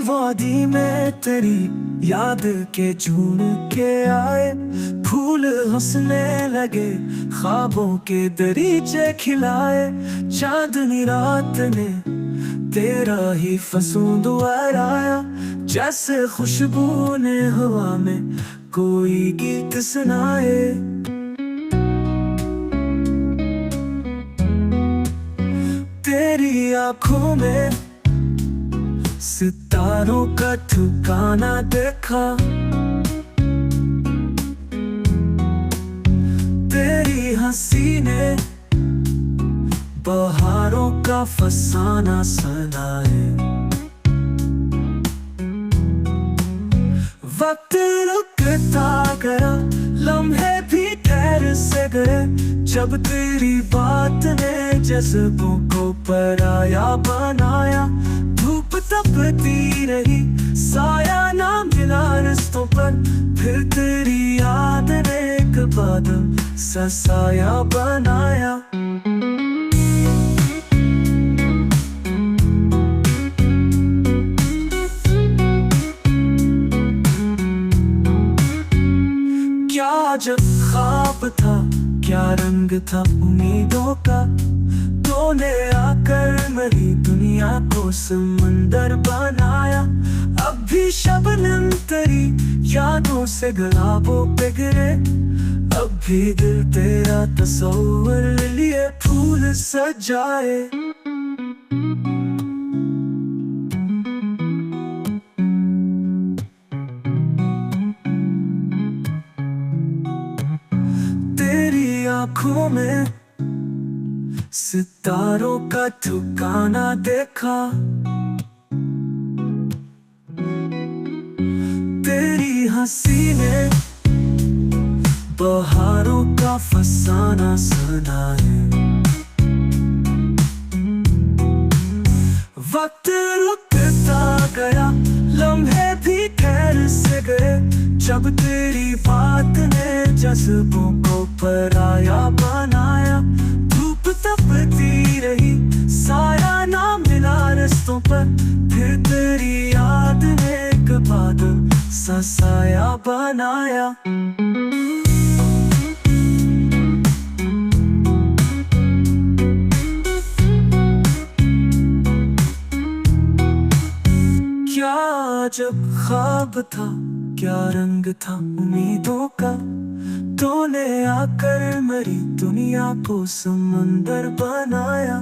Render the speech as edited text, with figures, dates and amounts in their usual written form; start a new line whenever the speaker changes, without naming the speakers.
वादी में तेरी याद के झूम के आए, फूल हंसने लगे, ख्वाबों के दरीचे खिलाए। चांदनी रात ने तेरा ही फसूं दोहराया, जैसे खुशबू ने हवा में कोई गीत सुनाए। तेरी आंखों में सितारों का ठिकाना देखा, तेरी हंसी ने बहारों का फसाना सुनाए। वक्त रुकता गया, लम्हे भी ठहर से गए, जब तेरी बात ने जज्बों को पराया बनाया। धूप तपती रही, साया ना मिला रस्तों पर, फिर तेरी याद ने एक बादल सा साया बनाया। क्या जब ख्वाब था, क्या रंग था उम्मीदों का, तूने आकर मेरी दुनिया को समंदर बनाया। अब भी शबनम तेरी यादों से गुलाबों पे गिरे, अब भी दिल तेरा तस्वीर लिए फूल सजाए। तेरी आंखों में सितारों का ठिकाना देखा, तेरी हंसी ने बहारों का फसाना सुनाए। वक्त रुकता गया, लम्हे भी ठहर से गए, जब तेरी बात ने जज्बों को पराया बनाया। धूप तपती रही, साया ना मिला रस्तों पर, फिर तेरी याद ने एक बादल सा साया बनाया। क्या जब ख्वाब था, क्या रंग था उम्मीदों का, तूने आकर मेरी दुनिया को समंदर बनाया।